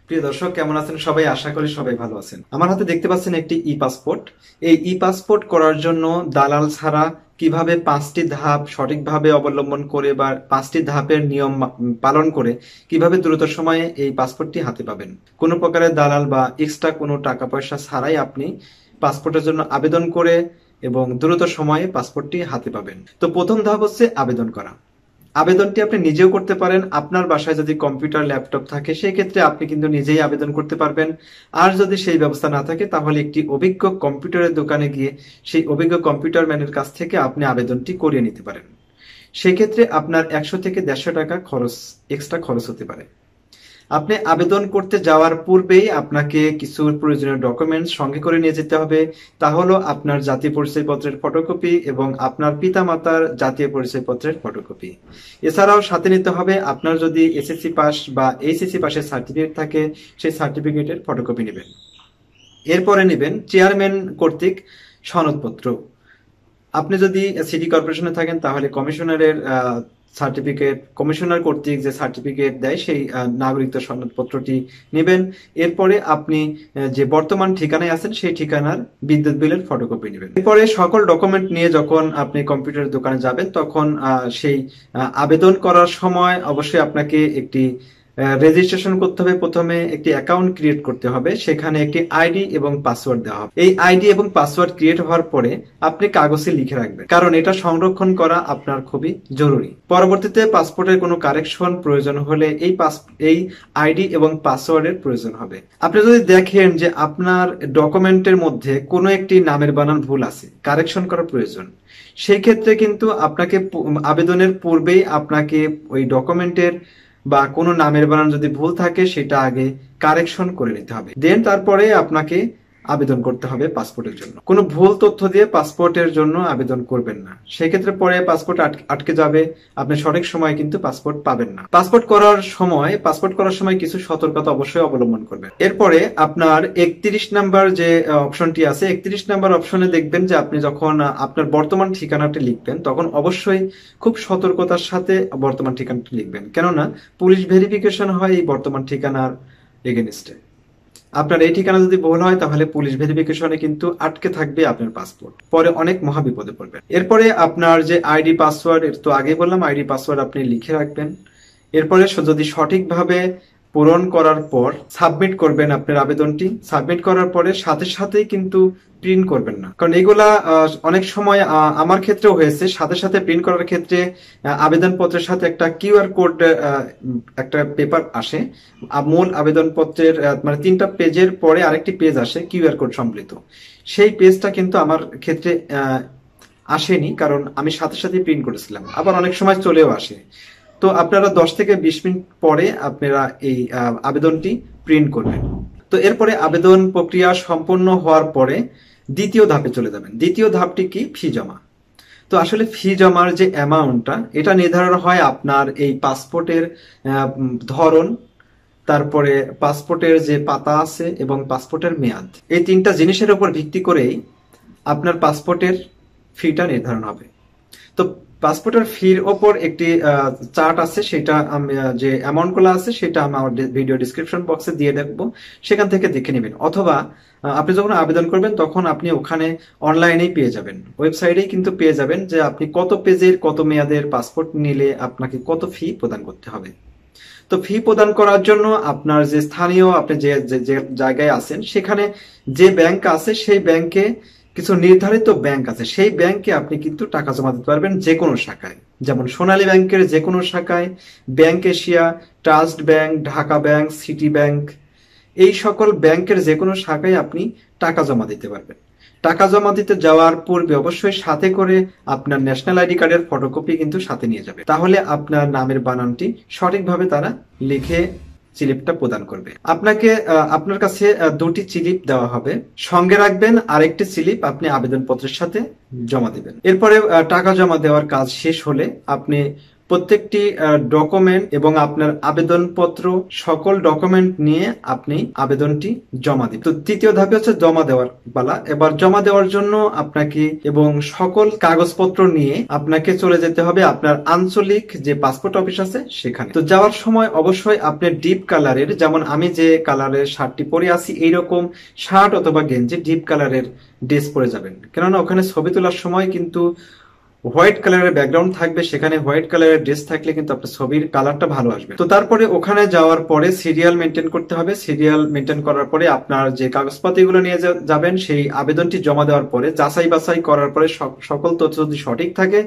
প্রিয় দর্শক, কেমন আছেন সবাই? আশা করি সবাই ভালো আছেন। আমার হাতে দেখতে পাচ্ছেন একটি ই পাসপোর্ট। এই ই পাসপোর্ট করার জন্য দালাল ছাড়া কিভাবে 5টি ধাপ সঠিকভাবে অবলম্বন করে বা 5টি ধাপের নিয়ম পালন করে কিভাবে দ্রুত সময়ে এই পাসপোর্টটি হাতে পাবেন। কোনো প্রকারের দালাল বা এক্সট্রা কোনো টাকা পয়সা ছাড়াই আপনি পাসপোর্টের জন্য আবেদন করে এবং দ্রুত সময়ে পাসপোর্টটি হাতে পাবেন। তো প্রথম ধাপ হচ্ছে আবেদন করা। আবেদনটি আপনি নিজেও করতে পারেন। আপনার বাসায় যদি কম্পিউটার ল্যাপটপ থাকে সেই ক্ষেত্রে আপনি কিন্তু নিজেই আবেদন করতে পারবেন। আর যদি সেই ব্যবস্থা না থাকে তাহলে একটি অভিজ্ঞ কম্পিউটারের দোকানে গিয়ে সেই অভিজ্ঞ কম্পিউটার ম্যানের কাছ থেকে আপনি আবেদনটি করিয়ে নিতে পারেন। সেক্ষেত্রে আপনার 100 থেকে 150 টাকা এক্সট্রা খরচ হতে পারে। আপনি আবেদন করতে যাওয়ার পূর্বেই আপনাকে কিছু প্রয়োজনীয় ডকুমেন্টস সঙ্গে করে নিয়ে যেতে হবে। তা হলো আপনার জাতীয় পরিচয়পত্রের ফটোকপি এবং আপনার পিতামাতার জাতীয় পরিচয়পত্রের ফটোকপি। এছাড়াও সাথে নিতে হবে আপনার যদি এসএসসি পাস বা এইচএসসি পাসের সার্টিফিকেট থাকে সেই সার্টিফিকেটের ফটোকপি নেবেন। এরপরে নেবেন চেয়ারম্যান কর্তৃক সনদপত্র। আপনি যদি সিটি কর্পোরেশনে থাকেন তাহলে কমিশনারের সার্টিফিকেট, কমিশনার কর্তৃক যে সার্টিফিকেট দেয় সেই নাগরিকত্ব সনদপত্রটি নেবেন। এরপরে আপনি যে বর্তমান ঠিকানায় আছেন সেই ঠিকানার বিদ্যুৎ বিলের ফটোকপি নেবেন। এরপরে সকল ডকুমেন্ট নিয়ে যখন আপনি কম্পিউটার দোকানে যাবেন তখন সেই আবেদন করার সময় অবশ্যই আপনাকে একটি রেজিস্ট্রেশন করতে হবে। প্রথমে একটি অ্যাকাউন্ট ক্রিয়েট করতে হবে, সেখানে একটি আইডি এবং পাসওয়ার্ড দেওয়া হবে। এই আইডি এবং পাসওয়ার্ড ক্রিয়েট হওয়ার পরে আপনি কাগজে লিখে রাখবেন, কারণ এটা সংরক্ষণ করা আপনার খুবই জরুরি। পরবর্তীতে পাসপোর্টের কোনো কারেকশন প্রয়োজন হলে এই আইডি এবং পাসওয়ার্ডের প্রয়োজন হবে। আপনি যদি দেখেন যে আপনার ডকুমেন্টের মধ্যে কোনো একটি নামের বানান ভুল আছে, কারেকশন করার প্রয়োজন, সেই ক্ষেত্রে কিন্তু আপনাকে আবেদনের পূর্বেই আপনাকে ওই ডকুমেন্টের বা কোনো নামের বানান যদি ভুল থাকে সেটা আগে কারেকশন করে নিতে হবে। দেন তারপরে আপনাকে আবেদন করতে হবে পাসপোর্টের জন্য। কোনো ভুল তথ্য দিয়ে পাসপোর্টের জন্য আবেদন করবেন না, সেক্ষেত্রে পরে পাসপোর্ট আটকে যাবে, আপনি সঠিক সময় কিন্তু পাসপোর্ট পাবেন না। পাসপোর্ট করার সময় কিছু সতর্কতা অবশ্যই অবলম্বন করবেন। এরপরে আপনার 31 নাম্বার যে অপশনটি আছে, 31 নাম্বার অপশনে দেখবেন যে আপনি যখন আপনার বর্তমান ঠিকানাটি লিখবেন তখন অবশ্যই খুব সতর্কতার সাথে বর্তমান ঠিকানাটি লিখবেন, কেননা পুলিশ ভেরিফিকেশন হয় এই বর্তমান ঠিকানার এগেনস্টে। আপনার এই ঠিকানা যদি ভুল হয় তাহলে পুলিশ ভেরিফিকেশনে কিন্তু আটকে থাকবে আপনার পাসপোর্ট, পরে অনেক মহাবিপদে পড়বেন। এরপরে আপনার যে আইডি পাসওয়ার্ড, এর তো আগে বললাম আইডি পাসওয়ার্ড আপনি লিখে রাখবেন। এরপরে যদি সঠিকভাবে পূরণ করার পর সাবমিট করবেন আপনার আবেদনটি। সাবমিট করার পরে সাথে সাথেই কিন্তু প্রিন্ট করবেন না, কারণ এগুলা অনেক সময় আমার ক্ষেত্রেও হয়েছে, সাথে সাথে প্রিন্ট করার ক্ষেত্রে আবেদনপত্রের সাথে একটা কিউআর কোড একটা পেপার আসে। মূল আবেদনপত্রের মানে 3টা পেজের পরে আরেকটি পেজ আসে কিউআর কোড সম্বলিত। সেই পেজটা কিন্তু আমার ক্ষেত্রে আসেনি, কারণ আমি সাথে সাথে প্রিন্ট করেছিলাম। আবার অনেক সময় চলেও আসে। তো আপনারা 10 থেকে 20 মিনিট পরে আপনারা এই আবেদনটি প্রিন্ট করবেন। তো এরপরে আবেদন প্রক্রিয়া সম্পন্ন হওয়ার পরে দ্বিতীয় ধাপে চলে যাবেন। দ্বিতীয় ধাপটি কি? ফি জমা। তো আসলে ফি জমার যে অ্যামাউন্টটা, এটা নির্ধারণ হয় আপনার এই পাসপোর্টের ধরন, তারপরে পাসপোর্টের যে পাতা আছে এবং পাসপোর্টের মেয়াদ, এই 3টা জিনিসের উপর ভিত্তি করেই আপনার পাসপোর্টের ফিটা নির্ধারণ হবে। তো পাসপোর্টের ফির ওপর একটি চার্ট আছে, সেটা যে অ্যামাউন্ট গুলো আছে সেটা আমার ভিডিও ডিসক্রিপশন বক্সে দিয়ে রাখবো, সেখান থেকে দেখে নেবেন। অথবা আপনি যখন আবেদন করবেন তখন আপনি ওখানে অনলাইনেই পেয়ে যাবেন, ওয়েবসাইটেই কিন্তু পেয়ে যাবেন যে আপনি কত পেজের কত মেয়াদের পাসপোর্ট নিলে আপনাকে কত ফি প্রদান করতে হবে। তো ফি প্রদান করার জন্য আপনার যে স্থানীয় আপনি যে জায়গায় আছেন সেখানে যে ব্যাংক আছে সেই ব্যাংকে কিছু নির্ধারিত ব্যাংক আছে, সেই ব্যাংকে আপনি কিন্তু টাকা জমা দিতে পারবেন যে কোনো শাখায়। যেমন সোনালী ব্যাংকের যে কোনো শাখায়, bank Asia, trust bank, Dhaka bank, city bank, এই সকল ব্যাংকের যে কোনো শাখায় আপনি টাকা জমা দিতে পারবেন। টাকা জমা দিতে যাওয়ার পূর্বে অবশ্যই সাথে করে আপনার ন্যাশনাল আইডি কার্ডের ফটোকপি কিন্তু সাথে নিয়ে যাবে, তাহলে আপনার নামের বানানটি সঠিকভাবে তারা লিখে স্লিপটা প্রদান করবে। আপনার কাছে 2টি স্লিপ দেওয়া হবে, সঙ্গে রাখবেন। আরেকটি স্লিপ আপনি আবেদনপত্রের সাথে জমা দিবেন। এরপরে টাকা জমা দেওয়ার কাজ শেষ হলে আপনি প্রত্যেকটি ডকুমেন্ট এবং আপনার আবেদনপত্র সকল ডকুমেন্ট নিয়ে আপনি আবেদনটি জমা দিন। তো তৃতীয় ধাপে হচ্ছে জমা দেওয়ার পালা। এবার জমা দেওয়ার জন্য আপনাকে এবং সকল কাগজপত্র নিয়ে আপনাকে চলে যেতে হবে আপনার আঞ্চলিক যে পাসপোর্ট অফিস আছে সেখানে। তো যাওয়ার সময় অবশ্যই আপনি ডিপ কালারের, যেমন আমি যে কালারের শার্টটি পরে আছি এইরকম শার্ট অথবা গেঞ্জি ডিপ কালারের ড্রেস পরে যাবেন, কেননা ওখানে ছবি তোলার সময় কিন্তু হোয়াইট কালারের ব্যাকগ্রাউন্ড থাকবে, সেখানে হোয়াইট কালারের ড্রেস থাকলে কিন্তু আপনার ছবির কালারটা ভালো আসবে। তো তারপরে ওখানে যাওয়ার পরে সিরিয়াল মেনটেন করতে হবে। সিরিয়াল মেনটেন করার পরে আপনার যে কাগজপাতিগুলো নিয়ে যাবেন সেই আবেদনটি জমা দেওয়ার পরে যাচাই বাছাই করার পরে সকল তথ্য যদি সঠিক থাকে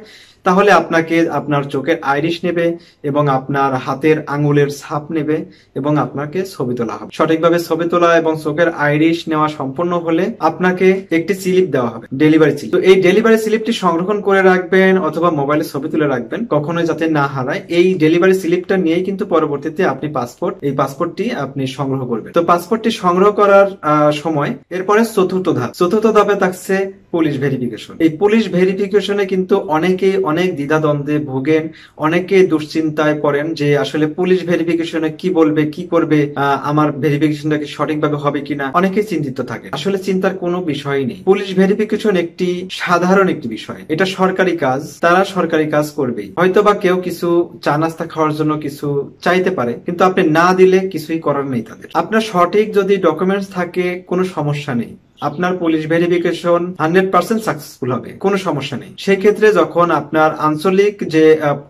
তাহলে আপনাকে আপনার চোখের আইরিশ নেবে এবং আপনার হাতের আঙ্গুলের ছাপ নেবে এবং আপনাকে ছবি তোলা হবে। সঠিকভাবে ছবি তোলা এবং চোখের আইরিশ নেওয়া সম্পূর্ণ হলে আপনাকে একটি স্লিপ দেওয়া হবে, ডেলিভারি স্লিপ। তো এই ডেলিভারি স্লিপটি সংরক্ষণ করে রাখবেন অথবা মোবাইলে ছবি তুলে রাখবেন, কখনোই যাতে না হারায়। এই ডেলিভারি স্লিপটা নিয়েই কিন্তু পরবর্তীতে আপনি পাসপোর্টটি আপনি সংগ্রহ করবেন। তো পাসপোর্টটি সংগ্রহ করার সময় এরপরে চতুর্থ ধাপে থাকছে পুলিশ ভেরিফিকেশন। এই পুলিশ ভেরিফিকেশনে কিন্তু অনেকে অনেক দ্বিধাদ্বন্দ্বে ভোগেন, অনেকে দুশ্চিন্তায় পড়েন যে আসলে পুলিশ ভেরিফিকেশনে কি বলবে, কি করবে, আমার ভেরিফিকেশনটা কি সঠিকভাবে হবে কিনা, অনেকে চিন্তিত থাকে। আসলে চিন্তার কোনো বিষয়ই নেই। পুলিশ ভেরিফিকেশন একটি সাধারণ একটি বিষয়, এটা সরকারি কাজ, তারা সরকারি কাজ করবেই। হয়তোবা কেউ কিছু চা নাস্তা খাওয়ার জন্য কিছু চাইতে পারে, কিন্তু আপনি না দিলে কিছুই করার নেই তাদের। আপনার সঠিক যদি ডকুমেন্টস থাকে কোনো সমস্যা নেই, আপনার পুলিশ ভেরিফিকেশন 100% সাকসেসফুল হবে, কোনো সমস্যা নেই। সেই ক্ষেত্রে যখন আপনার আঞ্চলিক যে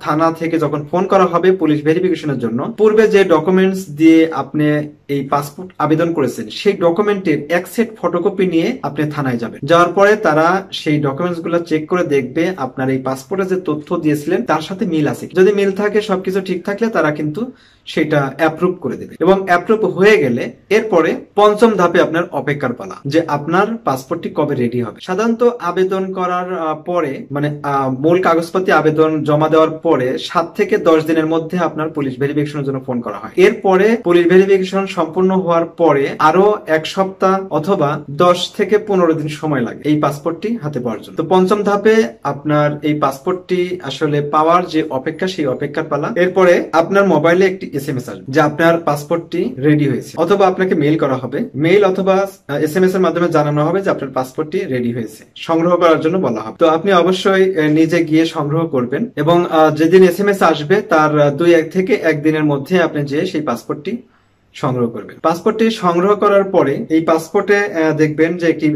থানা থেকে যখন ফোন করা হবে পুলিশ ভেরিফিকেশনের জন্য, পূর্বে যে ডকুমেন্টস দিয়ে আপনি এই পাসপোর্ট আবেদন করেছেন সেই ডকুমেন্টের এক সেট ফটোকপি নিয়ে আপনি থানায় যাবেন। যাওয়ার পরে তারা সেই ডকুমেন্টস গুলো চেক করে দেখবে আপনার এই পাসপোর্টে যে তথ্য দিয়েছিলেন তার সাথে মিল আছে। যদি মিল থাকে, সবকিছু ঠিক থাকলে তারা কিন্তু সেটা অ্যাপ্রুভ করে দেবে এবং অ্যাপ্রুভ হয়ে গেলে এরপরে পঞ্চম ধাপে আপনার অপেক্ষার পালা, যে আপনার পাসপোর্টটি কবে রেডি হবে। সাধারণত আবেদন করার পরে মানে মূল কাগজপাতি আবেদন জমা দেওয়ার পরে 7 থেকে 10 দিনের মধ্যে আপনার পুলিশ ভেরিফিকেশনের জন্য ফোন করা হয়। এরপরে পুলিশ ভেরিফিকেশন সম্পূর্ণ হওয়ার পরে আরো 1 সপ্তাহ অথবা 10 থেকে 15 দিন সময় লাগে এই পাসপোর্টটি হাতে পাওয়ার জন্য। তো পঞ্চম ধাপে আপনার এই পাসপোর্টটি আসলে পাওয়ার যে অপেক্ষা, সেই অপেক্ষার পালা। এরপরে আপনার মোবাইলে একটি SMS আসবে যে আপনার পাসপোর্টটি রেডি হয়েছে, অথবা আপনাকে মেইল করা হবে, মেইল অথবা SMS এর মাধ্যমে জানানো হবে যে আপনার পাসপোর্টটি রেডি হয়েছে, সংগ্রহ করার জন্য বলা হবে। তো আপনি অবশ্যই নিজে গিয়ে সংগ্রহ করবেন এবং যেদিন SMS আসবে তার 2 থেকে 1 দিনের মধ্যে আপনি যেয়ে সেই পাসপোর্টটি সংগ্রহ করবেন। পাসপোর্টটি সংগ্রহ করার পরে এই পাসপোর্টে দেখবেন যে একটি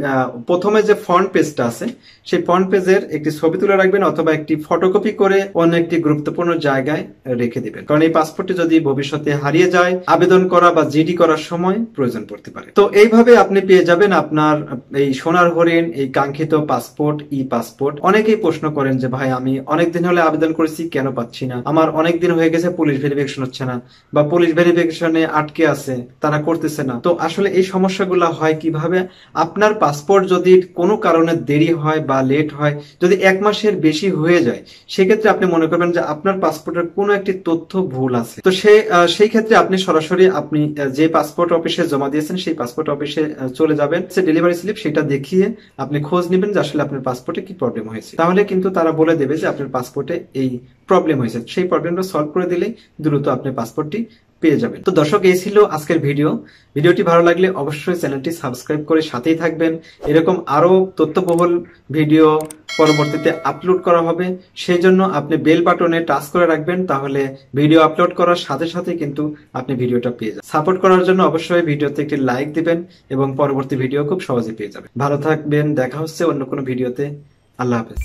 প্রথমে যে ফ্রন্ট পেজটা আছে সেই ফ্রন্ট পেজের একটি ছবি তুলে রাখবেন অথবা একটি ফটোকপি করে অন্য একটি গুরুত্বপূর্ণ জায়গায় রেখে দিবেন, কারণ এই পাসপোর্টটি যদি ভবিষ্যতে হারিয়ে যায় আবেদন করা বা জিডি করার সময় প্রয়োজন পড়তে পারে। তো এইভাবে আপনি পেয়ে যাবেন আপনার এই সোনার হরিণ, এই কাঙ্ক্ষিত পাসপোর্ট, পাসপোর্ট। অনেকেই প্রশ্ন করেন যে ভাই আমি অনেকদিন হলে আবেদন করেছি, কেন পাচ্ছি না, আমার অনেকদিন হয়ে গেছে পুলিশ ভেরিফিকেশন হচ্ছে না, বা পুলিশ ভেরিফিকেশনে আটকে আছে, তারা করতেছে না। তো আসলে এই সমস্যাগুলো হয় কিভাবে? আপনার পাসপোর্ট যদি কোনো কারণে দেরি হয় বা লেট হয়, যদি 1 মাসের বেশি হয়ে যায়, সেক্ষেত্রে আপনি মনে করবেন যে আপনার পাসপোর্টের কোনো একটি তথ্য ভুল আছে। তো সেই ক্ষেত্রে আপনি সরাসরি আপনি যে পাসপোর্ট অফিসে জমা দিয়েছেন সেই পাসপোর্ট অফিসে চলে যাবেন, ডেলিভারি স্লিপ সেটা দেখিয়ে আপনি খোঁজ নেবেন যে আসলে আপনার পাসপোর্টে কি প্রবলেম হয়েছে। তাহলে কিন্তু তারা বলে দেবে যে আপনার পাসপোর্টে এই প্রবলেম হয়েছে, সেই প্রবলেমটা সলভ করে দিলেই দ্রুত আপনি পাসপোর্টটি পেয়ে যাবেন। তো দর্শক, এই ছিল আজকের ভিডিওটি ভালো লাগলে অবশ্যই চ্যানেলটি সাবস্ক্রাইব করে সাথেই থাকবেন। এরকম আরো তথ্যবহুল ভিডিও পরবর্তীতে আপলোড করা হবে, সেই জন্য আপনি বেল বাটনে টাচ করে রাখবেন, তাহলে ভিডিও আপলোড করার সাথে সাথে কিন্তু আপনি ভিডিওটা পেয়ে যাবেন। সাপোর্ট করার জন্য অবশ্যই ভিডিওতে একটি লাইক দিবেন এবং পরবর্তী ভিডিও খুব সহজে পেয়ে যাবেন। ভালো থাকবেন, দেখা হচ্ছে অন্য কোনো ভিডিওতে। আল্লাহ হাফেজ।